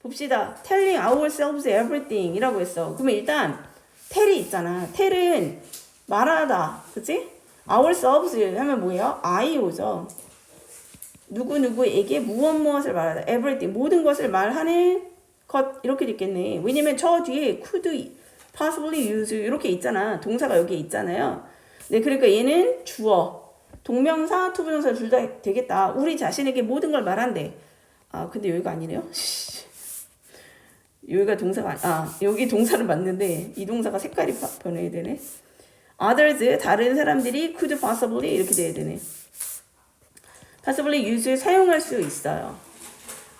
봅시다. telling ourselves everything 이라고 했어. 그러면 일단 tell이 있잖아. tell은 말하다. 그치? ourselves 하면 뭐예요? I 오죠. 누구누구에게 무엇을 말하다. everything 모든 것을 말하는 것 이렇게 됐겠네. 왜냐면 저 뒤에 could possibly use 이렇게 있잖아. 동사가 여기에 있잖아요. 네, 그러니까 얘는 주어, 동명사, 투부정사 둘 다 되겠다. 우리 자신에게 모든 걸 말한대. 아, 근데 여기가 아니네요. 여기가 동사가 여기 동사는 맞는데 이 동사가 색깔이 변해야 되네. others 다른 사람들이 could possibly 이렇게 돼야 되네. possibly use 사용할 수 있어요.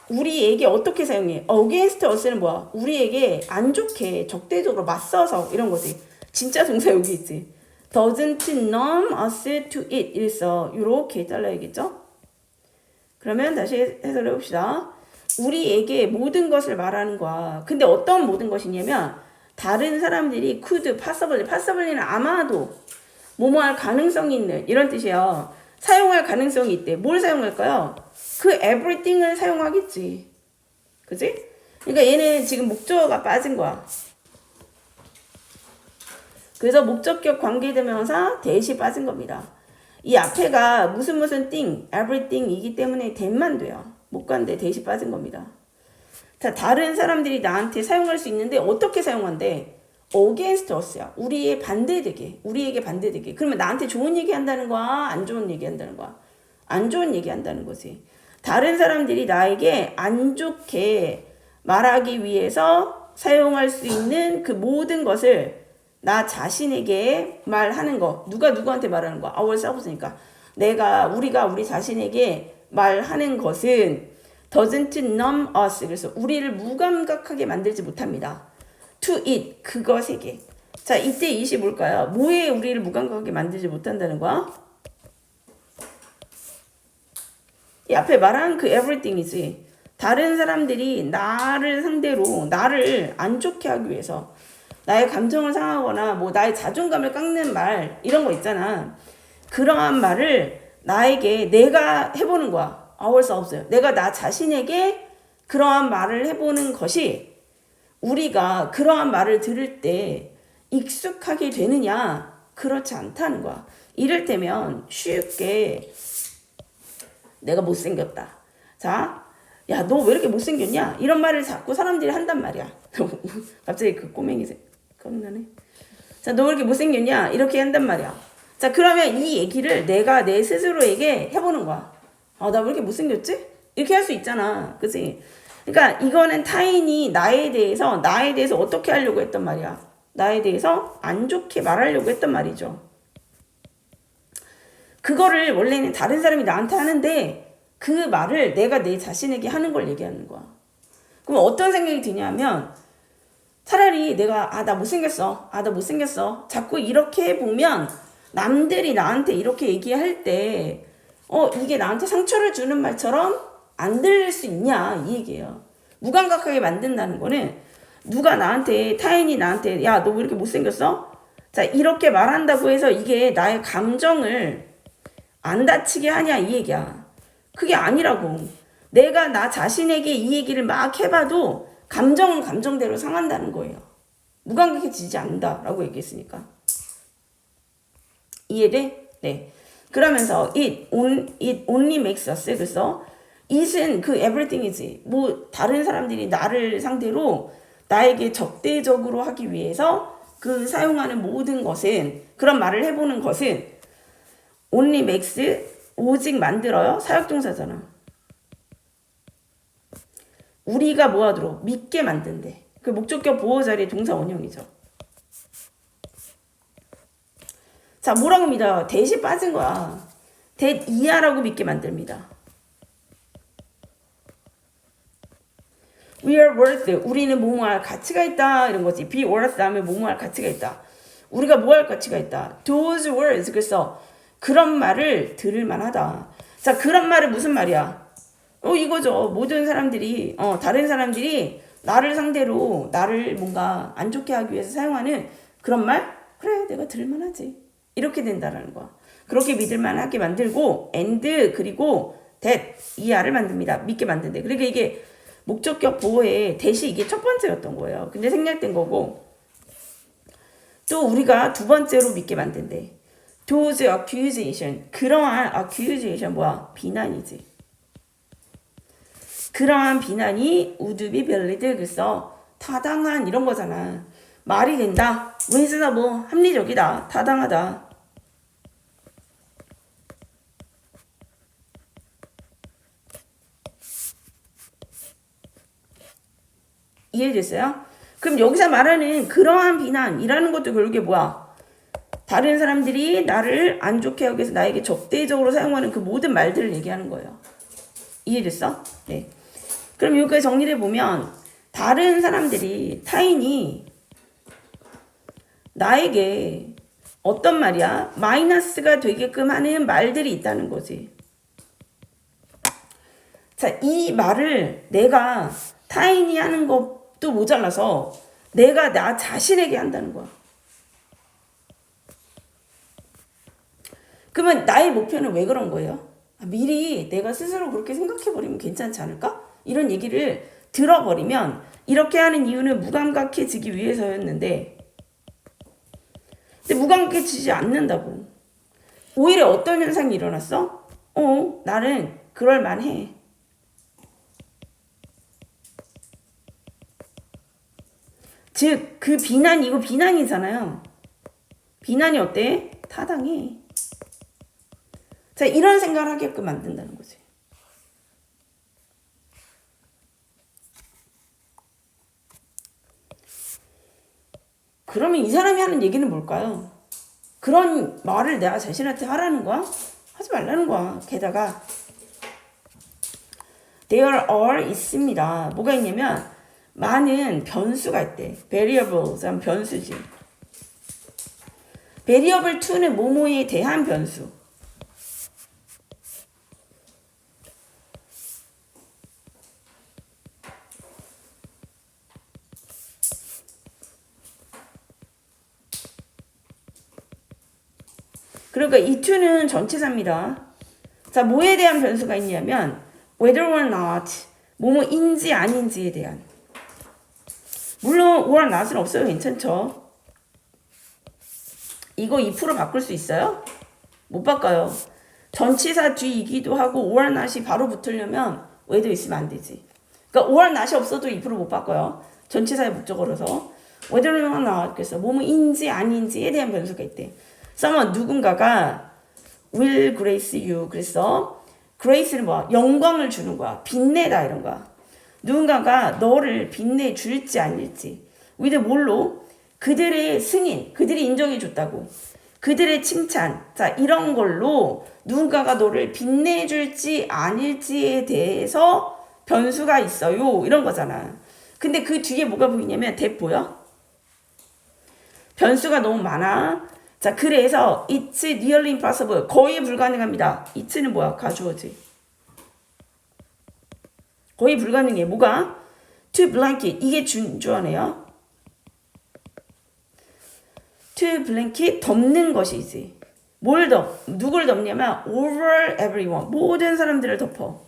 우리에게 어떻게 사용해? against us는 뭐야? 우리에게 안 좋게 적대적으로 맞서서 이런 거지. 진짜 동사 여기 있지. doesn't numb us to it 이랬어. 이렇게 잘라야겠죠? 그러면 다시 해석을 해봅시다. 우리에게 모든 것을 말하는 거야. 근데 어떤 모든 것이냐면 다른 사람들이 could, possibly는 아마도 뭐뭐 할 가능성이 있는 이런 뜻이에요. 사용할 가능성이 있대. 뭘 사용할까요? 그 everything을 사용하겠지. 그치? 그러니까 얘는 지금 목적어가 빠진 거야. 그래서 목적격 관계대명사 대시 빠진 겁니다. 이 앞에가 무슨 thing, everything이기 때문에 that만 돼요. 못 간대 대시 빠진 겁니다. 자, 다른 사람들이 나한테 사용할 수 있는데 어떻게 사용한대? against us야. 우리에게 반대되게. 그러면 나한테 좋은 얘기 한다는 거야? 안 좋은 얘기 한다는 거야? 안 좋은 얘기 한다는 거지. 다른 사람들이 나에게 안 좋게 말하기 위해서 사용할 수 있는 그 모든 것을 나 자신에게 말하는 거. 누가 누구한테 말하는 거? ourselves니까. 우리가 우리 자신에게 말하는 것은 doesn't numb us. 그래서 우리를 무감각하게 만들지 못합니다. to it. 그것에게. 자, 이때 이시 뭘까요? 뭐에 우리를 무감각하게 만들지 못한다는 거야? 이 앞에 말한 그 everything이지. 다른 사람들이 나를 상대로 나를 안 좋게 하기 위해서 나의 감정을 상하거나 뭐 나의 자존감을 깎는 말 이런 거 있잖아. 그러한 말을 나에게 내가 해보는 거야. ourselves. 내가 나 자신에게 그러한 말을 해보는 것이 우리가 그러한 말을 들을 때 익숙하게 되느냐? 그렇지 않다는 거야. 이를테면 쉽게 내가 못생겼다. 자, 야, 너 왜 이렇게 못생겼냐? 이런 말을 자꾸 사람들이 한단 말이야. 갑자기 그 꼬맹이 생각나네. 자, 너 왜 이렇게 못생겼냐? 이렇게 한단 말이야. 자, 그러면 이 얘기를 내가 내 스스로에게 해보는 거야. 아, 나 왜 이렇게 못생겼지? 이렇게 할 수 있잖아. 그치? 그러니까 이거는 타인이 나에 대해서 어떻게 하려고 했단 말이야. 나에 대해서 안 좋게 말하려고 했단 말이죠. 그거를 원래는 다른 사람이 나한테 하는데 그 말을 내가 내 자신에게 하는 걸 얘기하는 거야. 그럼 어떤 생각이 드냐면 차라리 내가 나 못생겼어. 나 못생겼어. 자꾸 이렇게 해보면 남들이 나한테 이렇게 얘기할 때 이게 나한테 상처를 주는 말처럼 안 들릴 수 있냐 이 얘기예요. 무감각하게 만든다는 거는 타인이 나한테 야, 너 왜 이렇게 못생겼어? 자, 이렇게 말한다고 해서 이게 나의 감정을 안 다치게 하냐 이 얘기야. 그게 아니라고. 내가 나 자신에게 이 얘기를 막 해봐도 감정은 감정대로 상한다는 거예요. 무감각해지지 않는다라고 얘기했으니까. 이해돼? 네. 그러면서 it only makes us. 그래서 it은 그 everything이지. 뭐 다른 사람들이 나를 상대로 나에게 적대적으로 하기 위해서 그 사용하는 모든 것은 그런 말을 해보는 것은 only makes 오직 만들어요. 사역동사잖아. 우리가 뭐 하도록 믿게 만든대. 그 목적격 보호 자리의 동사 원형이죠. 자, 뭐라고 믿어요? 대시 빠진 거야. that 이하라고 믿게 만듭니다. We are worth. 우리는 뭐뭐할 가치가 있다. 이런 거지. be worth 하면 뭐뭐할 가치가 있다. 우리가 뭐 할 가치가 있다. Those words. 그래서 그런 말을 들을 만하다. 자, 그런 말은 무슨 말이야? 이거죠. 모든 사람들이, 다른 사람들이 나를 상대로 나를 뭔가 안 좋게 하기 위해서 사용하는 그런 말? 그래, 내가 들을 만하지. 이렇게 된다라는 거야. 그렇게 믿을 만하게 만들고, and, 그리고 that, 이하를 만듭니다. 믿게 만든대. 그러니까 이게 목적격 보호의 대시 이게 첫 번째였던 거예요. 근데 생략된 거고 또 우리가 두 번째로 믿게 만든대. Those accusation. 그러한 accusation 뭐야? 비난이지. 그러한 비난이 would be valid. 그래서 타당한 이런 거잖아. 말이 된다. reasonable. 합리적이다. 타당하다. 이해됐어요? 그럼 여기서 말하는 그러한 비난이라는 것도 결국에 뭐야? 다른 사람들이 나를 안 좋게 하기 위해서 나에게 적대적으로 사용하는 그 모든 말들을 얘기하는 거예요. 이해됐어? 네. 그럼 여기까지 정리를 해보면 다른 사람들이 타인이 나에게 어떤 말이야? 마이너스가 되게끔 하는 말들이 있다는 거지. 자, 이 말을 내가 타인이 하는 것도 모자라서 내가 나 자신에게 한다는 거야. 그러면 나의 목표는 왜 그런 거예요? 미리 내가 스스로 그렇게 생각해버리면 괜찮지 않을까? 이런 얘기를 들어버리면 이렇게 하는 이유는 무감각해지기 위해서였는데 근데 무감각해지지 않는다고. 오히려 어떤 현상이 일어났어? 나는 그럴만해. 즉, 그 비난이 이거 비난이잖아요. 비난이 어때? 타당해. 자, 이런 생각을 하게끔 만든다는 거지. 그러면 이 사람이 하는 얘기는 뭘까요? 그런 말을 내가 자신한테 하라는 거야? 하지 말라는 거야. 게다가 there are 있습니다. 뭐가 있냐면 많은 변수가 있대. variables 하면 변수지. variable 2는 뭐뭐에 대한 변수. 그러니까 이 2는 전치사입니다. 자, 뭐에 대한 변수가 있냐면 whether or not 뭐뭐인지 아닌지에 대한. 물론 or not은 없어요. 괜찮죠? 이거 2% 바꿀 수 있어요? 못 바꿔요. 전치사 뒤이기도 하고 or not이 바로 붙으려면 whether 있으면 안 되지. 그러니까 or not이 없어도 2% 못 바꿔요. 전치사의 목적어로서 whether or not 그래서 뭐뭐인지 아닌지에 대한 변수가 있대. someone 누군가가 will grace you. 그래서 grace는 뭐야? 영광을 주는 거야. 빛내다 이런 거야. 누군가가 너를 빛내줄지 아닐지. with 뭘로? 그들의 승인, 그들이 인정해 줬다고. 그들의 칭찬. 자, 이런 걸로 누군가가 너를 빛내줄지 아닐지에 대해서 변수가 있어요. 이런 거잖아. 근데 그 뒤에 뭐가 보이냐면 that 보여? 변수가 너무 많아. 자, 그래서 it's nearly impossible. 거의 불가능합니다. it는 뭐야? 가주어지. 거의 불가능해. 뭐가? to blanket. 이게 주어네요. to blanket 덮는 것이지. 누굴 덮냐면 over everyone. 모든 사람들을 덮어.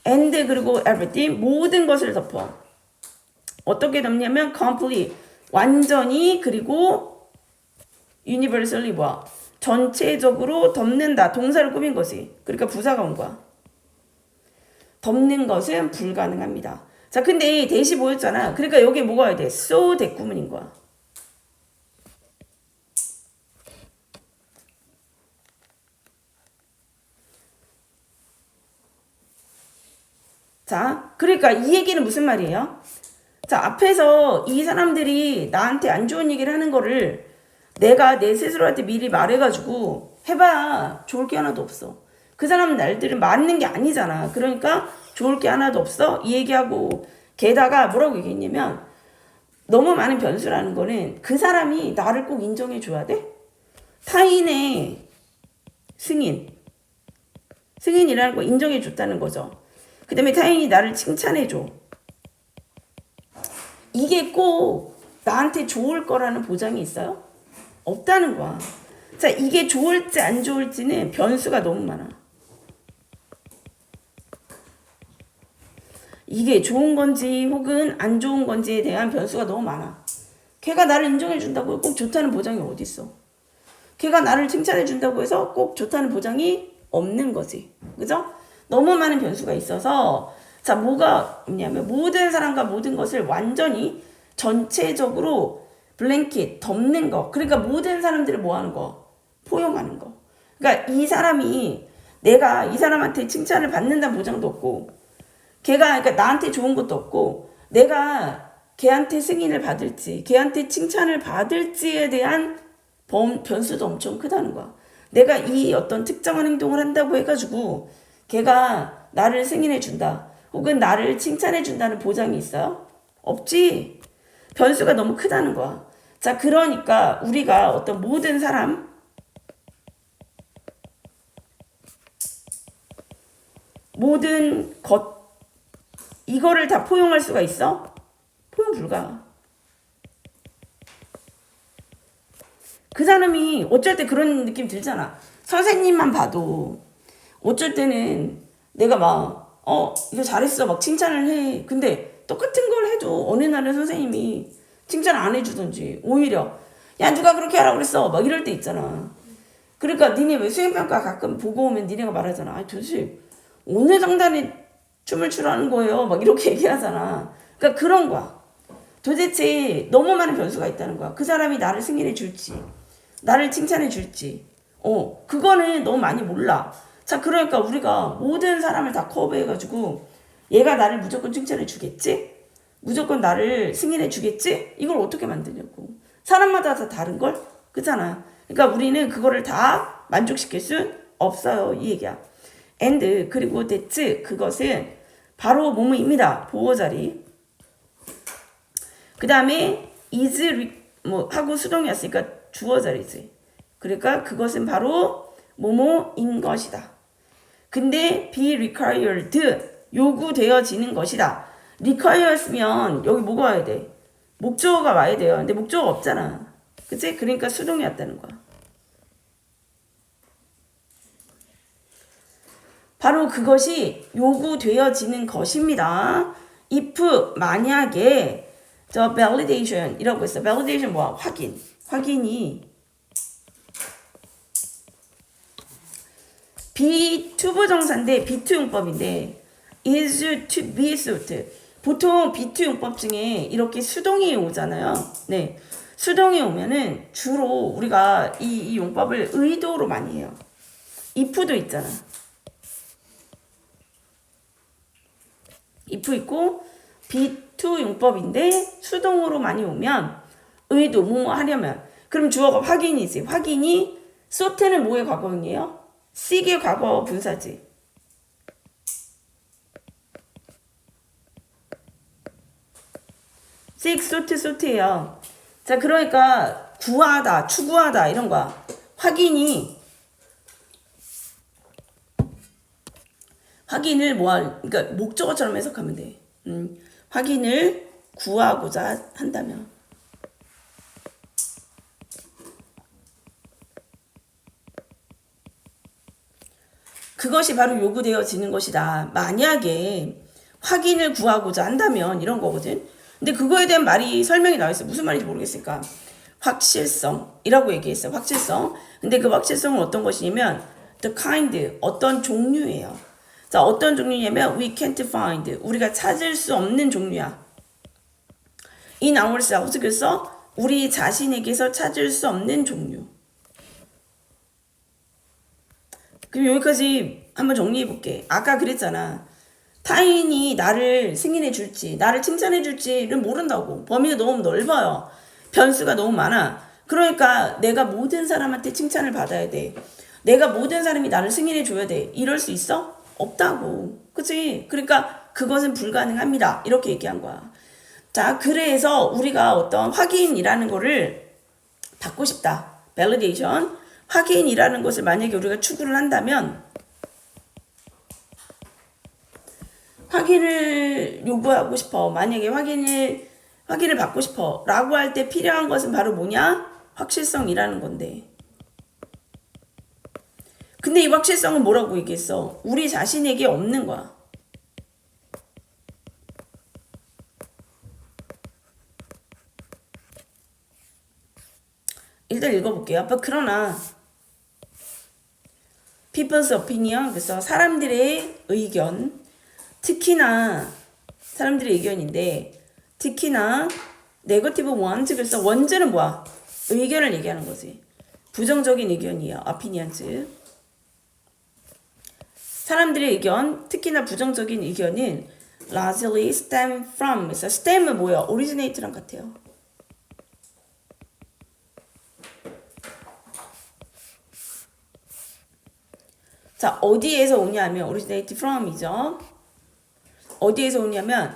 and 그리고 everything. 모든 것을 덮어. 어떻게 덮냐면 complete. 완전히 그리고 universally 뭐야? 전체적으로 덮는다. 동사를 꾸민 거지. 그러니까 부사가 온 거야. 덮는 것은 불가능합니다. 자, 근데 대시 보였잖아. 그러니까 여기 뭐가 와야 돼? so 대꾸문인 거야. 자, 그러니까 이 얘기는 무슨 말이에요? 자, 앞에서 이 사람들이 나한테 안 좋은 얘기를 하는 거를 내가 내 스스로한테 미리 말해가지고 해봐야 좋을 게 하나도 없어. 그 사람 날들은 맞는 게 아니잖아. 그러니까 좋을 게 하나도 없어. 이 얘기하고 게다가 뭐라고 얘기했냐면 너무 많은 변수라는 거는 그 사람이 나를 꼭 인정해 줘야 돼. 타인의 승인이라는 거 인정해 줬다는 거죠. 그 다음에 타인이 나를 칭찬해 줘. 이게 꼭 나한테 좋을 거라는 보장이 있어요? 없다는 거야. 자, 이게 좋을지 안 좋을지는 변수가 너무 많아. 이게 좋은 건지 혹은 안 좋은 건지에 대한 변수가 너무 많아. 걔가 나를 인정해 준다고 꼭 좋다는 보장이 어디 있어? 걔가 나를 칭찬해 준다고 해서 꼭 좋다는 보장이 없는 거지. 그죠? 너무 많은 변수가 있어서 자, 뭐가 있냐면 모든 사람과 모든 것을 완전히 전체적으로 블랭킷 덮는 거. 그러니까 모든 사람들을 뭐 하는 거? 포용하는 거. 그러니까 이 사람이 내가 이 사람한테 칭찬을 받는다는 보장도 없고 걔가 그러니까 나한테 좋은 것도 없고 내가 걔한테 승인을 받을지 걔한테 칭찬을 받을지에 대한 변수도 엄청 크다는 거야. 내가 이 어떤 특정한 행동을 한다고 해가지고 걔가 나를 승인해 준다 혹은 나를 칭찬해 준다는 보장이 있어요? 없지. 변수가 너무 크다는 거야. 자, 그러니까 우리가 어떤 모든 사람 모든 것 이거를 다 포용할 수가 있어? 포용 불가. 그 사람이 어쩔 때 그런 느낌 들잖아. 선생님만 봐도 어쩔 때는 내가 막 이거 잘했어 막 칭찬을 해. 근데 똑같은 걸 해도 어느 날은 선생님이 칭찬 안 해주던지 오히려 야 누가 그렇게 하라고 그랬어 막 이럴 때 있잖아. 그러니까 니네 왜 수행평가 가끔 보고 오면 니네가 말하잖아. 아 도대체 오늘 장단에 춤을 추라는 거예요 막 이렇게 얘기하잖아. 그러니까 그런 거야. 도대체 너무 많은 변수가 있다는 거야. 그 사람이 나를 승인해 줄지 나를 칭찬해 줄지 그거는 너무 많이 몰라. 자, 그러니까 우리가 모든 사람을 다 커버해가지고 얘가 나를 무조건 칭찬해 주겠지? 무조건 나를 승인해 주겠지? 이걸 어떻게 만드냐고. 사람마다 다 다른걸? 그잖아. 그러니까 우리는 그거를 다 만족시킬 수 없어요. 이 얘기야. and 그리고 that 그것은 바로 뭐뭐입니다. 보호자리. 그 다음에 is 뭐 하고 수동이었으니까 주어자리지. 그러니까 그것은 바로 뭐뭐인 것이다. 근데 be required 요구되어지는 것이다. required면 여기 뭐가 와야 돼? 목적어가 와야 돼요. 근데 목적어가 없잖아. 그치? 그러니까 수동이었다는 거야. 바로 그것이 요구되어지는 것입니다. if 만약에 저 validation 이라고 있어. validation 뭐야? 확인이 be 투부정사인데 be to 용법인데 is to be suit. 보통 be to 용법 중에 이렇게 수동이 오잖아요. 네, 수동이 오면은 주로 우리가 이 용법을 의도로 많이 해요. if도 있잖아. if 있고 be to 용법인데 수동으로 많이 오면 의도 뭐뭐 하려면 그럼 주어가 확인이지. 확인이 소트는 뭐의 과거형이에요? seek의 과거 분사지. seek, sought, 자, 그러니까 구하다, 추구하다 이런 거야. 확인을 그러니까 목적어처럼 해석하면 돼. 확인을 구하고자 한다면. 그것이 바로 요구되어지는 것이다. 만약에 확인을 구하고자 한다면 이런 거거든. 근데 그거에 대한 설명이 나와 있어. 무슨 말인지 모르겠으니까. 확실성이라고 얘기했어. 확실성. 근데 그 확실성은 어떤 것이냐면 the kind, 어떤 종류예요. 자, 어떤 종류냐면 we can't find, 우리가 찾을 수 없는 종류야. in ourselves, 그래서 우리 자신에게서 찾을 수 없는 종류. 그럼 여기까지 한번 정리해 볼게. 아까 그랬잖아. 타인이 나를 승인해 줄지, 나를 칭찬해 줄지를 모른다고. 범위가 너무 넓어요. 변수가 너무 많아. 그러니까 내가 모든 사람한테 칭찬을 받아야 돼. 내가 모든 사람이 나를 승인해 줘야 돼. 이럴 수 있어? 없다고. 그치? 그러니까 그것은 불가능합니다. 이렇게 얘기한 거야. 자, 그래서 우리가 어떤 확인이라는 거를 받고 싶다. validation. 확인이라는 것을 만약에 우리가 추구를 한다면 확인을 요구하고 싶어. 만약에 확인을 받고 싶어. 라고 할 때 필요한 것은 바로 뭐냐? 확실성이라는 건데. 근데 이 확실성은 뭐라고 얘기했어? 우리 자신에게 없는 거야. 일단 읽어볼게요. 그러나 people's opinion, 그래서 사람들의 의견, 특히나 사람들의 의견인데 특히나 negative ones, 그래서 원즈는 뭐야? 의견을 얘기하는 거지. 부정적인 의견이야. opinions. 사람들의 의견, 특히나 부정적인 의견은 largely stem from. 그래서 stem은 뭐야? originate랑 같아요. 자, 어디에서 오냐면 originate from이죠. 어디에서 오냐면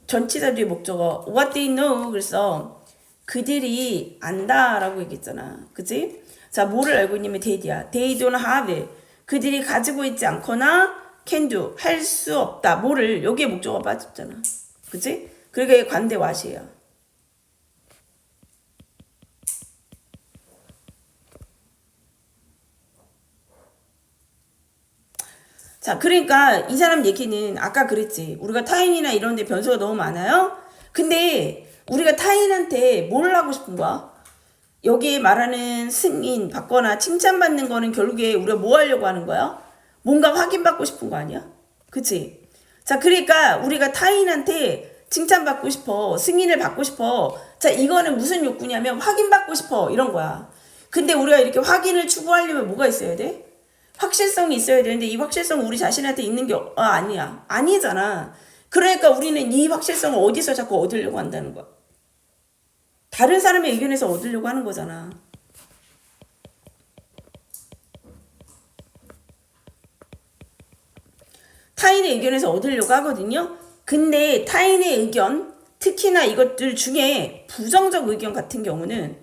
전치사 뒤에 목적어 what they know. 그래서 그들이 안다라고 얘기했잖아. 그치? 자, 뭐를 알고 있냐면 they야. They don't have. 그들이 가지고 있지 않거나 can do. 할 수 없다. 뭐를 여기에 목적어가 빠졌잖아. 그치? 그러니까 관대 what이에요. 자, 그러니까 이 사람 얘기는 아까 그랬지. 우리가 타인이나 이런 데 변수가 너무 많아요. 근데 우리가 타인한테 뭘 하고 싶은 거야? 여기에 말하는 승인 받거나 칭찬받는 거는 결국에 우리가 뭐 하려고 하는 거야? 뭔가 확인받고 싶은 거 아니야? 그치? 자, 그러니까 우리가 타인한테 칭찬받고 싶어. 승인을 받고 싶어. 자, 이거는 무슨 욕구냐면 확인받고 싶어. 이런 거야. 근데 우리가 이렇게 확인을 추구하려면 뭐가 있어야 돼? 확실성이 있어야 되는데 이 확실성 우리 자신한테 있는 게 아니야. 아니잖아. 그러니까 우리는 이 확실성을 어디서 자꾸 얻으려고 한다는 거야. 다른 사람의 의견에서 얻으려고 하는 거잖아. 타인의 의견에서 얻으려고 하거든요. 근데 타인의 의견, 특히나 이것들 중에 부정적 의견 같은 경우는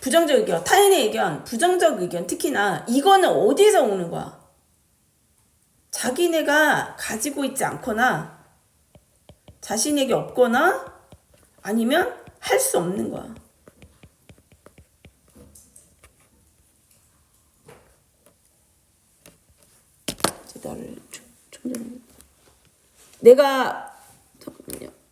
부정적 의견, 타인의 의견, 부정적 의견, 특히나 이거는 어디서 오는 거야? 자기네가 가지고 있지 않거나 자신에게 없거나 아니면 할 수 없는 거야. 내가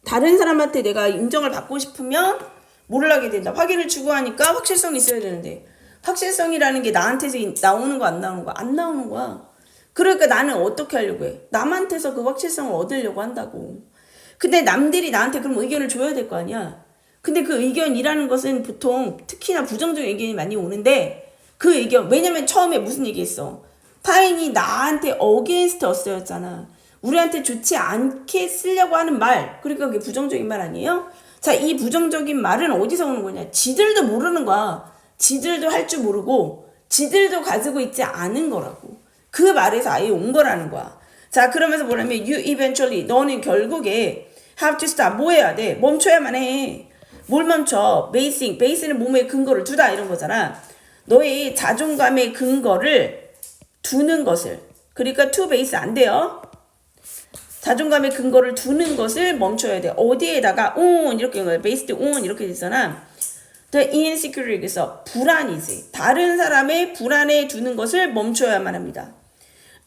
다른 사람한테 내가 인정을 받고 싶으면 뭐를 하게 된다. 확인을 추구하니까 확실성이 있어야 되는데 확실성이라는 게 나한테서 나오는 거 안 나오는 거? 안 나오는 거야. 그러니까 나는 어떻게 하려고 해? 남한테서 그 확실성을 얻으려고 한다고. 근데 남들이 나한테 그럼 의견을 줘야 될 거 아니야. 근데 그 의견이라는 것은 보통 특히나 부정적 의견이 많이 오는데 그 의견, 왜냐면 처음에 무슨 얘기했어? 타인이 나한테 against us였잖아. 우리한테 좋지 않게 쓰려고 하는 말. 그러니까 그게 부정적인 말 아니에요? 자, 이 부정적인 말은 어디서 오는 거냐? 지들도 모르는 거야. 지들도 할 줄 모르고 지들도 가지고 있지 않은 거라고. 그 말에서 아예 온 거라는 거야. 자, 그러면서 뭐냐면 you eventually, 너는 결국에 have to stop. 뭐 해야 돼? 멈춰야만 해. 뭘 멈춰? base는 몸에 근거를 두다 이런 거잖아. 너의 자존감의 근거를 두는 것을. 그러니까 to base 안 돼요. 자존감의 근거를 두는 것을 멈춰야 돼. 어디에다가 on 이렇게 based on 이렇게 되잖아. The insecurity에서 불안이지. 다른 사람의 불안에 두는 것을 멈춰야만 합니다.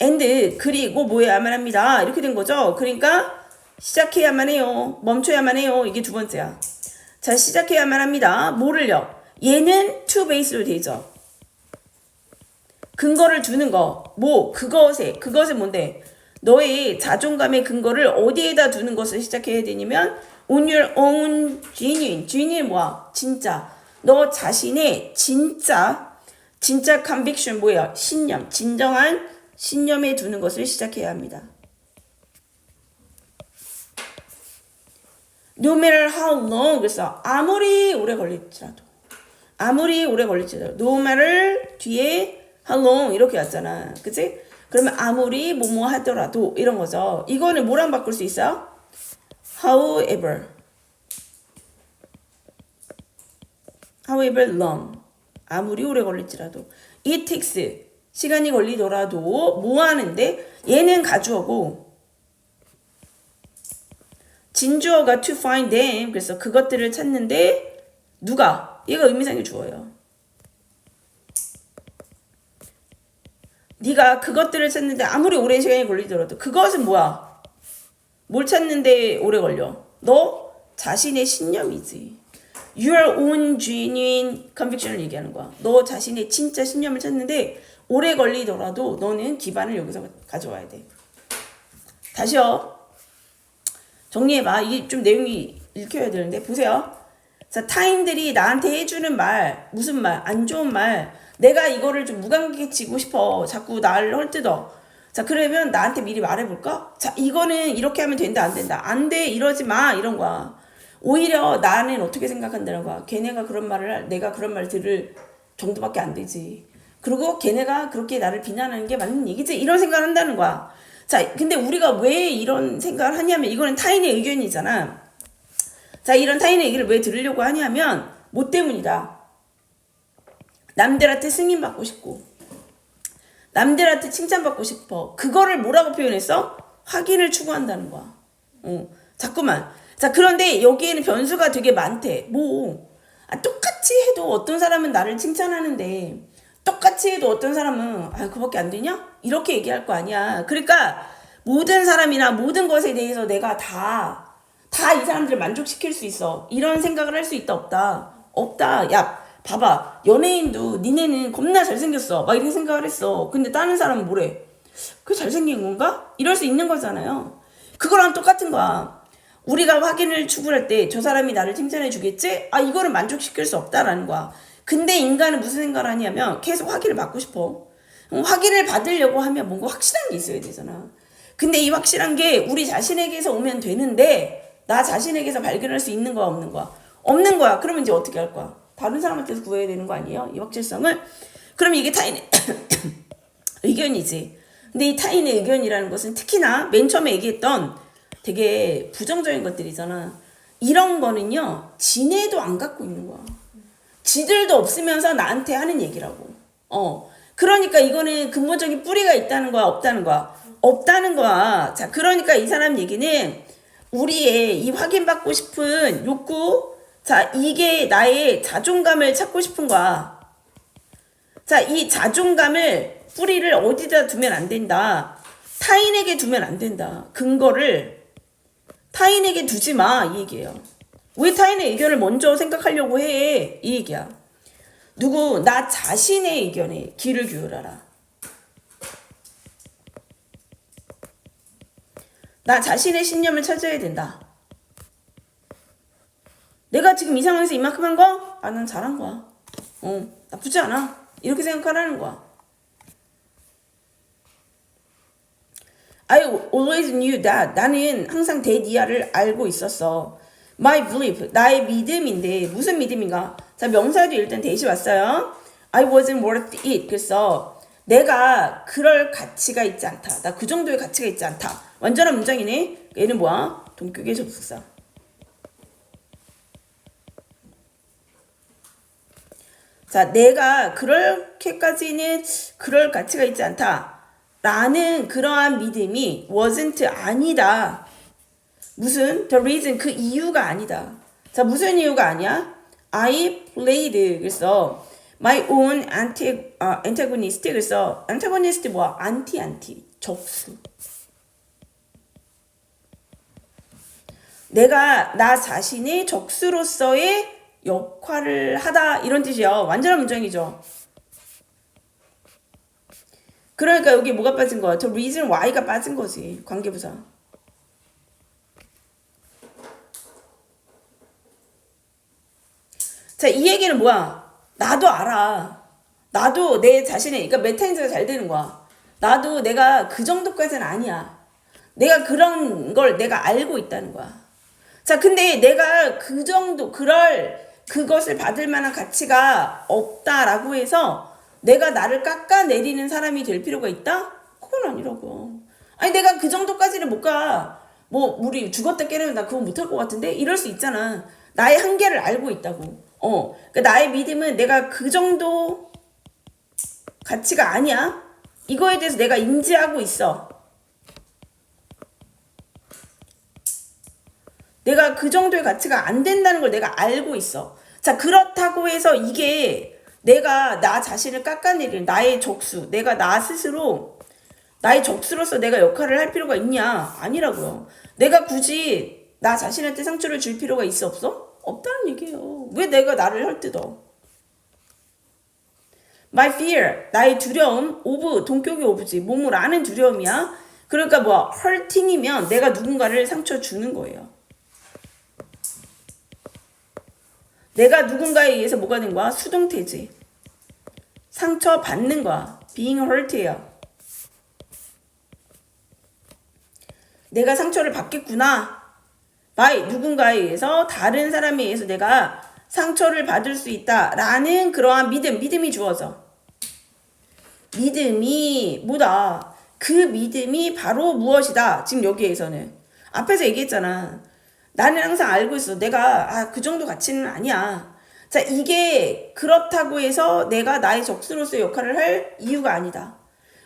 and 그리고 뭐 해야만 합니다. 이렇게 된 거죠. 그러니까 시작해야만 해요. 멈춰야만 해요. 이게 두 번째야. 자, 시작해야만 합니다. 뭐를요? 얘는 to base로 되죠. 근거를 두는 거. 뭐 그것에 뭔데? 너의 자존감의 근거를 어디에다 두는 것을 시작해야 되냐면 on your own genuine 뭐야? 진짜. 너 자신의 진짜 conviction 뭐야? 신념. 진정한 신념에 두는 것을 시작해야 합니다. No matter how long. 그래서 아무리 오래 걸릴지라도 no matter 뒤에 how long 이렇게 왔잖아. 그치? 그러면 아무리 뭐뭐 하더라도 이런 거죠. 이거는 뭐랑 바꿀 수 있어요? however long. 아무리 오래 걸릴지라도 it takes 시간이 걸리더라도 뭐 하는데 얘는 가주어고 진주어가 to find them. 그래서 그것들을 찾는데 누가? 얘가 의미상의 주어예요. 네가 그것들을 찾는데 아무리 오랜 시간이 걸리더라도 그것은 뭐야? 뭘 찾는데 오래 걸려? 너 자신의 신념이지. Your own genuine conviction을 얘기하는 거야. 너 자신의 진짜 신념을 찾는데 오래 걸리더라도 너는 기반을 여기서 가져와야 돼. 다시요. 정리해봐. 이게 좀 내용이 읽혀야 되는데 보세요. 자, 타인들이 나한테 해주는 말, 무슨 말, 안 좋은 말, 내가 이거를 좀 무감각해지고 싶어. 자꾸 나를 헐뜯어. 자, 그러면 나한테 미리 말해볼까? 자, 이거는 이렇게 하면 된다, 안 된다. 안 돼, 이러지 마, 이런 거야. 오히려 나는 어떻게 생각한다는 거야. 걔네가 그런 말을, 내가 그런 말을 들을 정도밖에 안 되지. 그리고 걔네가 그렇게 나를 비난하는 게 맞는 얘기지. 이런 생각을 한다는 거야. 자, 근데 우리가 왜 이런 생각을 하냐면 이거는 타인의 의견이잖아. 자, 이런 타인의 얘기를 왜 들으려고 하냐면 뭐 때문이다. 남들한테 승인받고 싶고 남들한테 칭찬받고 싶어. 그거를 뭐라고 표현했어? 확인을 추구한다는 거야. 자꾸만. 자, 그런데 여기에는 변수가 되게 많대. 똑같이 해도 어떤 사람은 나를 칭찬하는데 똑같이 해도 어떤 사람은 그거밖에 안 되냐? 이렇게 얘기할 거 아니야. 그러니까 모든 사람이나 모든 것에 대해서 내가 다 이 사람들을 만족시킬 수 있어. 이런 생각을 할 수 있다 없다? 없다. 야, 봐봐. 연예인도 니네는 겁나 잘생겼어. 막 이렇게 생각을 했어. 근데 다른 사람은 뭐래? 그게 잘생긴 건가? 이럴 수 있는 거잖아요. 그거랑 똑같은 거야. 우리가 확인을 추구할 때 저 사람이 나를 칭찬해 주겠지? 이거를 만족시킬 수 없다라는 거야. 근데 인간은 무슨 생각을 하냐면 계속 확인을 받고 싶어. 확인을 받으려고 하면 뭔가 확실한 게 있어야 되잖아. 근데 이 확실한 게 우리 자신에게서 오면 되는데 나 자신에게서 발견할 수 있는 거야, 없는 거야? 없는 거야. 그러면 이제 어떻게 할 거야? 다른 사람한테서 구해야 되는 거 아니에요? 이 확실성을? 그럼 이게 타인의 의견이지. 근데 이 타인의 의견이라는 것은 특히나 맨 처음에 얘기했던 되게 부정적인 것들이잖아. 이런 거는요, 지네도 안 갖고 있는 거야. 지들도 없으면서 나한테 하는 얘기라고. 그러니까 이거는 근본적인 뿌리가 있다는 거야, 없다는 거야? 없다는 거야. 자, 그러니까 이 사람 얘기는 우리의 이 확인받고 싶은 욕구, 자, 이게 나의 자존감을 찾고 싶은 거야. 자, 이 자존감을 뿌리를 어디다 두면 안 된다. 타인에게 두면 안 된다. 근거를 타인에게 두지 마, 이 얘기예요. 왜 타인의 의견을 먼저 생각하려고 해? 이 얘기야. 나 자신의 의견에 귀를 기울여라. 나 자신의 신념을 찾아야 된다. 내가 지금 이 상황에서 이만큼 한 거? 난 잘한 거야. 나쁘지 않아. 이렇게 생각하라는 거야. I always knew that. 나는 항상 대니아를 알고 있었어. My belief. 나의 믿음인데 무슨 믿음인가? 자, 명사도 일단 대시 왔어요. I wasn't worth it. 그래서 내가 그럴 가치가 있지 않다. 나 그 정도의 가치가 있지 않다. 완전한 문장이네. 얘는 뭐야? 동격의 접속사. 자, 내가 그렇게까지는 그럴 가치가 있지 않다. 라는 그러한 믿음이 wasn't 아니다. 무슨? The reason, 그 이유가 아니다. 자, 무슨 이유가 아니야? I played. 그래서 my own antagonist. 그래서 antagonist 뭐야? anti. 적수. 내가 나 자신의 적수로서의 역할을 하다 이런 뜻이요. 완전한 문장이죠. 그러니까 여기 뭐가 빠진 거야? The reason why가 빠진 거지. 관계부사. 자, 이 얘기는 뭐야? 나도 알아. 나도 내 자신의, 그러니까 메타인지가 잘 되는 거야. 나도 내가 그 정도까지는 아니야. 내가 그런 걸 내가 알고 있다는 거야. 자, 근데 내가 그 정도, 그것을 받을 만한 가치가 없다라고 해서 내가 나를 깎아내리는 사람이 될 필요가 있다? 그건 아니라고. 아니, 내가 그 정도까지는 못 가. 우리 죽었다 깨려면 나 그거 못할 것 같은데? 이럴 수 있잖아. 나의 한계를 알고 있다고. 그러니까 나의 믿음은 내가 그 정도 가치가 아니야. 이거에 대해서 내가 인지하고 있어. 내가 그 정도의 가치가 안 된다는 걸 내가 알고 있어. 자, 그렇다고 해서 이게 내가 나 자신을 깎아내리는 나의 적수, 내가 나 스스로 나의 적수로서 내가 역할을 할 필요가 있냐? 아니라고요. 내가 굳이 나 자신한테 상처를 줄 필요가 있어 없어? 없다는 얘기예요. 왜 내가 나를 헐뜯어? My fear, 나의 두려움, of, 동격의 of지, 몸을 아는 두려움이야. 그러니까 뭐 hurting이면 내가 누군가를 상처 주는 거예요. 내가 누군가에 의해서 뭐가 된 거야? 수동태지. 상처 받는 거야. being hurt예요. 내가 상처를 받겠구나. by 누군가에 의해서 다른 사람에 의해서 내가 상처를 받을 수 있다라는 그러한 믿음이 주어져. 믿음이 뭐다? 그 믿음이 바로 무엇이다? 지금 여기에서는 앞에서 얘기했잖아. 나는 항상 알고 있어. 내가 그 정도 가치는 아니야. 자, 이게 그렇다고 해서 내가 나의 적수로서의 역할을 할 이유가 아니다.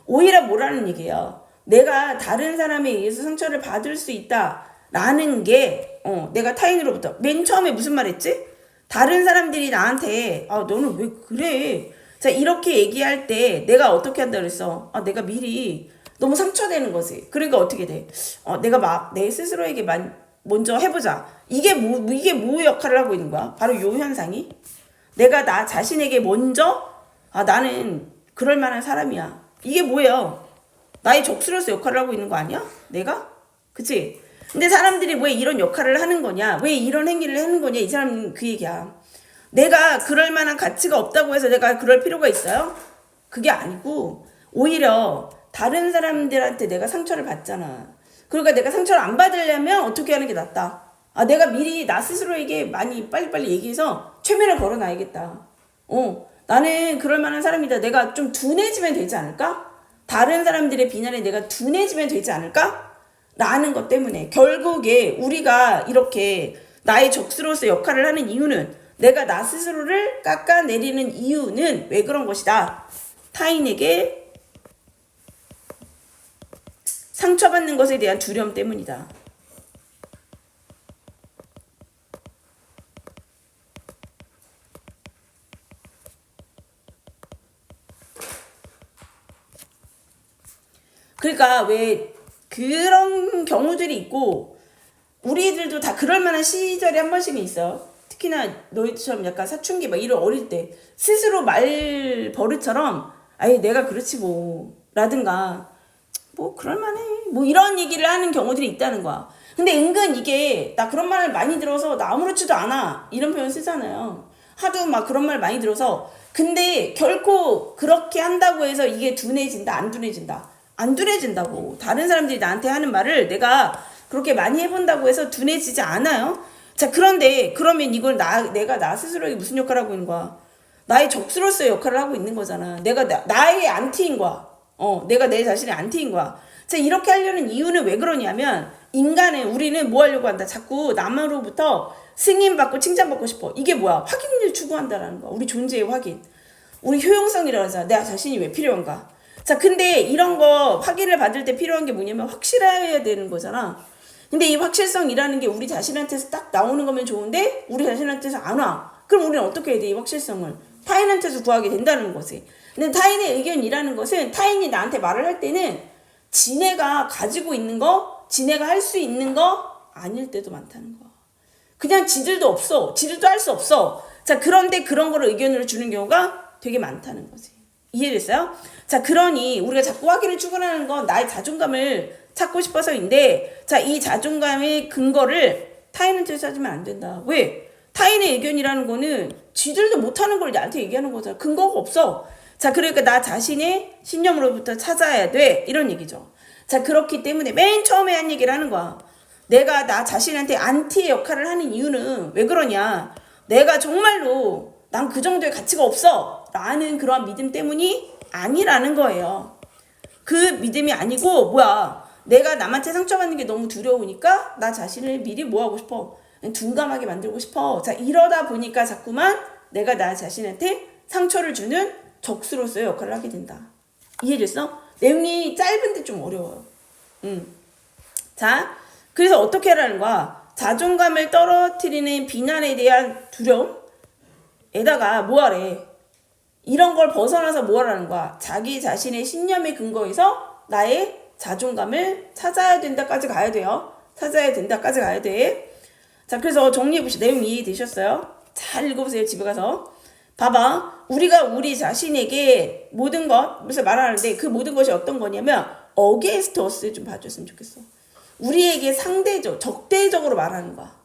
오히려 뭐라는 얘기예요? 내가 다른 사람에 의해서 상처를 받을 수 있다라는 게 내가 타인으로부터 맨 처음에 무슨 말 했지? 다른 사람들이 나한테 너는 왜 그래? 자, 이렇게 얘기할 때 내가 어떻게 한다 그랬어? 내가 미리 너무 상처되는 거지. 그러니까 어떻게 돼? 내가 막 내 스스로에게 먼저 해보자. 이게 뭐 역할을 하고 있는 거야? 바로 요 현상이. 내가 나 자신에게 먼저 나는 그럴 만한 사람이야. 이게 뭐예요? 나의 적수로서 역할을 하고 있는 거 아니야? 내가? 그치? 근데 사람들이 왜 이런 역할을 하는 거냐? 왜 이런 행위를 하는 거냐? 이 사람은 그 얘기야. 내가 그럴 만한 가치가 없다고 해서 내가 그럴 필요가 있어요? 그게 아니고 오히려 다른 사람들한테 내가 상처를 받잖아. 그러니까 내가 상처를 안 받으려면 어떻게 하는 게 낫다. 내가 미리 나 스스로에게 많이 빨리빨리 얘기해서 최면을 걸어놔야겠다. 나는 그럴 만한 사람이다. 내가 좀 둔해지면 되지 않을까? 다른 사람들의 비난에 내가 둔해지면 되지 않을까? 라는 것 때문에 결국에 우리가 이렇게 나의 적수로서 역할을 하는 이유는 내가 나 스스로를 깎아내리는 이유는 왜 그런 것이다. 타인에게 상처받는 것에 대한 두려움 때문이다. 그러니까 왜 그런 경우들이 있고 우리들도 다 그럴 만한 시절이 한 번씩은 있어. 특히나 너희처럼 약간 사춘기 막 이런 어릴 때 스스로 말 버릇처럼 내가 그렇지 뭐 라든가 뭐 그럴만해 뭐 이런 얘기를 하는 경우들이 있다는 거야. 근데 은근 이게 나 그런 말을 많이 들어서 나 아무렇지도 않아 이런 표현 쓰잖아요. 하도 막 그런 말 많이 들어서. 근데 결코 그렇게 한다고 해서 이게 둔해진다 안 둔해진다? 안 둔해진다고. 다른 사람들이 나한테 하는 말을 내가 그렇게 많이 해본다고 해서 둔해지지 않아요. 자, 그런데 그러면 이걸 내가 나 스스로에게 무슨 역할을 하고 있는 거야? 나의 적수로서의 역할을 하고 있는 거잖아. 내가 나의 안티인 거야. 내가 내 자신의 안티인 거야. 자, 이렇게 하려는 이유는 왜 그러냐면 우리는 뭐 하려고 한다. 자꾸 남으로부터 승인받고 칭찬받고 싶어. 이게 뭐야? 확인을 추구한다라는 거야. 우리 존재의 확인. 우리 효용성이라고 하잖아. 내 자신이 왜 필요한가? 자, 근데 이런 거 확인을 받을 때 필요한 게 뭐냐면 확실해야 되는 거잖아. 근데 이 확실성이라는 게 우리 자신한테서 딱 나오는 거면 좋은데 우리 자신한테서 안 와. 그럼 우리는 어떻게 해야 돼? 이 확실성을 타인한테서 구하게 된다는 거지. 근데 타인의 의견이라는 것은 타인이 나한테 말을 할 때는 지네가 가지고 있는 거, 지네가 할 수 있는 거 아닐 때도 많다는 거야. 그냥 지들도 없어. 지들도 할 수 없어. 자, 그런데 그런 거를 의견으로 주는 경우가 되게 많다는 거지. 이해됐어요? 자, 그러니 우리가 자꾸 확인을 추구하는 건 나의 자존감을 찾고 싶어서인데, 자, 이 자존감의 근거를 타인한테 찾으면 안 된다. 왜? 타인의 의견이라는 거는 지들도 못하는 걸 나한테 얘기하는 거잖아. 근거가 없어. 자, 그러니까 나 자신의 신념으로부터 찾아야 돼. 이런 얘기죠. 자, 그렇기 때문에 맨 처음에 한 얘기를 하는 거야. 내가 나 자신한테 안티의 역할을 하는 이유는 왜 그러냐. 내가 정말로 난 그 정도의 가치가 없어 라는 그런 믿음 때문이 아니라는 거예요. 그 믿음이 아니고 내가 남한테 상처받는 게 너무 두려우니까 나 자신을 미리 뭐 하고 싶어? 둔감하게 만들고 싶어. 자, 이러다 보니까 자꾸만 내가 나 자신한테 상처를 주는 적수로서의 역할을 하게 된다. 이해됐어? 내용이 짧은데 좀 어려워요. 자, 그래서 어떻게 하라는 거야? 자존감을 떨어뜨리는 비난에 대한 두려움에다가 뭐 하래? 이런 걸 벗어나서 뭐 하라는 거야? 자기 자신의 신념에 근거해서 나의 자존감을 찾아야 된다까지 가야 돼요. 찾아야 된다까지 가야 돼. 자, 그래서 정리해보시죠. 내용 이해되셨어요? 잘 읽어보세요. 집에 가서. 봐봐. 우리가 우리 자신에게 모든 것을 말하는데 그 모든 것이 어떤 거냐면 against us 좀 봐줬으면 좋겠어. 우리에게 상대적, 적대적으로 말하는 거야.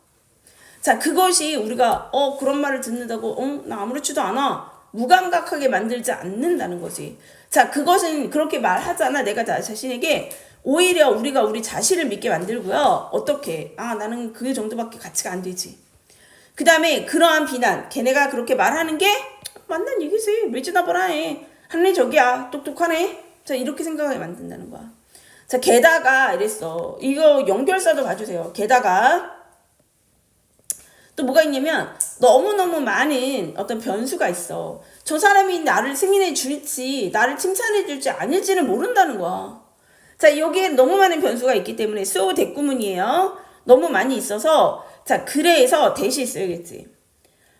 자, 그것이 우리가 그런 말을 듣는다고 나 아무렇지도 않아. 무감각하게 만들지 않는다는 거지. 자, 그것은 그렇게 말하잖아. 내가 나 자신에게 오히려 우리가 우리 자신을 믿게 만들고요. 어떻게? 나는 그 정도밖에 가치가 안 되지. 그 다음에 그러한 비난. 걔네가 그렇게 말하는 게 맞는 얘기지. 리즈너블하네. 합리적이야. 똑똑하네. 자, 이렇게 생각하게 만든다는 거야. 자, 게다가 이랬어. 이거 연결사도 봐주세요. 게다가 또 뭐가 있냐면 너무너무 많은 어떤 변수가 있어. 저 사람이 나를 승인해 줄지 나를 칭찬해 줄지 아닐지는 모른다는 거야. 자, 여기에 너무 많은 변수가 있기 때문에 so 대꾸문이에요. 너무 많이 있어서 자, 그래서 대시 써야겠지.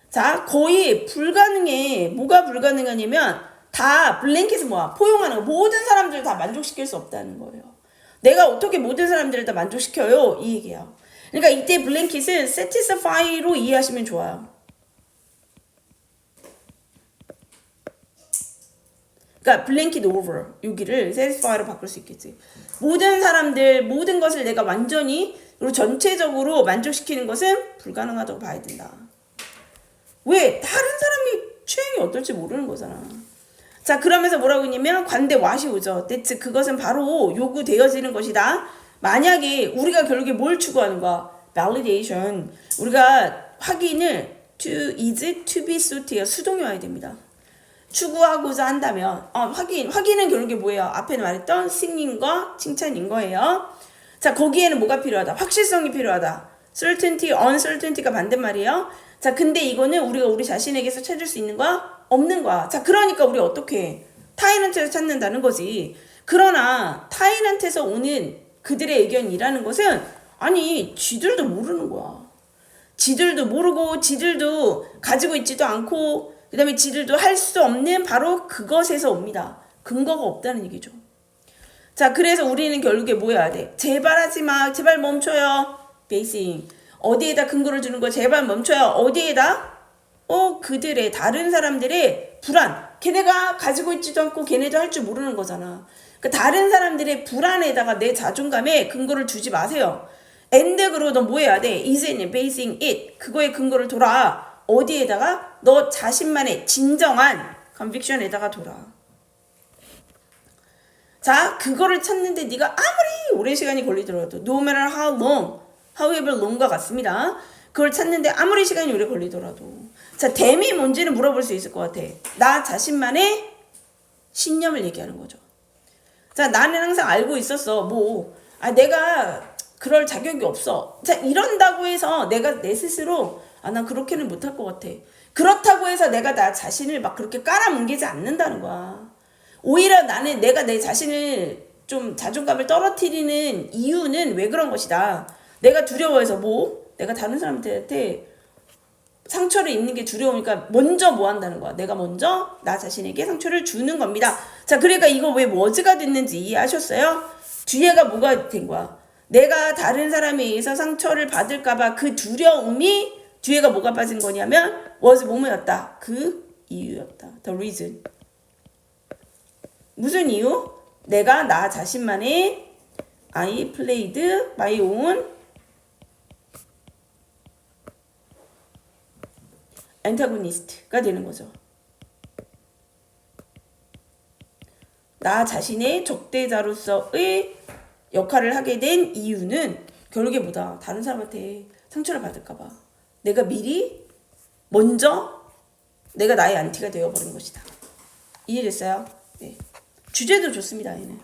자, 거의 불가능해. 뭐가 불가능하냐면 다 블랭킷은 뭐야? 포용하는 거. 모든 사람들을 다 만족시킬 수 없다는 거예요. 내가 어떻게 모든 사람들을 다 만족시켜요? 이 얘기야. 그러니까 이때 블랭킷은 satisfy로 이해하시면 좋아요. 그러니까 블랭킷 over 여기를 satisfy로 바꿀 수 있겠지. 모든 사람들 모든 것을 내가 완전히 그리고 전체적으로 만족시키는 것은 불가능하다고 봐야 된다. 왜? 다른 사람이 취향이 어떨지 모르는 거잖아. 자, 그러면서 뭐라고 했냐면 관대 what이 오죠. that's 그것은 바로 요구되어지는 것이다. 만약에 우리가 결국에 뭘 추구하는 거야? validation. 우리가 확인을 is to be suit해요. 수동이 와야 됩니다. 추구하고자 한다면 확인은 결국에 뭐예요? 앞에 말했던 승인과 칭찬인 거예요. 자, 거기에는 뭐가 필요하다? 확실성이 필요하다. certainty, uncertainty가 반대말이에요. 자, 근데 이거는 우리가 우리 자신에게서 찾을 수 있는 거야? 없는 거야. 자, 그러니까 우리 어떻게 해? 타인한테서 찾는다는 거지. 그러나 타인한테서 오는 그들의 의견이라는 것은 아니 지들도 모르는 거야. 지들도 모르고 지들도 가지고 있지도 않고 그 다음에 지들도 할 수 없는 바로 그것에서 옵니다. 근거가 없다는 얘기죠. 자, 그래서 우리는 결국에 뭐 해야 돼? 제발 하지 마. 제발 멈춰요. 베이싱. 어디에다 근거를 주는 거야? 제발 멈춰요. 어디에다? 그들의 다른 사람들의 불안. 걔네가 가지고 있지도 않고 걔네도 할 줄 모르는 거잖아. 그러니까 다른 사람들의 불안에다가 내 자존감에 근거를 주지 마세요. 엔드그로 너 뭐 해야 돼? is it basing it. 그거에 근거를 둬라. 어디에다가? 너 자신만의 진정한 conviction에다가 둬라. 자, 그거를 찾는데 네가 아무리 오랜 시간이 걸리더라도 no matter how long, however long과 같습니다. 그걸 찾는데 아무리 시간이 오래 걸리더라도 자, 댐이 뭔지는 물어볼 수 있을 것 같아. 나 자신만의 신념을 얘기하는 거죠. 자, 나는 항상 알고 있었어. 내가 그럴 자격이 없어. 자, 이런다고 해서 내가 내 스스로 난 그렇게는 못할 것 같아. 그렇다고 해서 내가 나 자신을 막 그렇게 깔아뭉개지 않는다는 거야. 오히려 나는 내가 내 자신을 좀 자존감을 떨어뜨리는 이유는 왜 그런 것이다. 내가 두려워해서 내가 다른 사람한테 상처를 입는 게 두려우니까 먼저 뭐 한다는 거야. 내가 먼저 나 자신에게 상처를 주는 겁니다. 자, 그러니까 이거 왜 was가 됐는지 이해하셨어요? 뒤에가 뭐가 된 거야? 내가 다른 사람에 의해서 상처를 받을까봐 그 두려움이 뒤에가 뭐가 빠진 거냐면 was 뭐뭐였다. 그 이유였다. The reason. 무슨 이유? 내가 나 자신만의 I played my own antagonist가 되는 거죠. 나 자신의 적대자로서의 역할을 하게 된 이유는 결국에 뭐다? 다른 사람한테 상처를 받을까봐 내가 미리 먼저 내가 나의 안티가 되어버린 것이다. 이해됐어요? 네. 주제도 좋습니다. 얘는.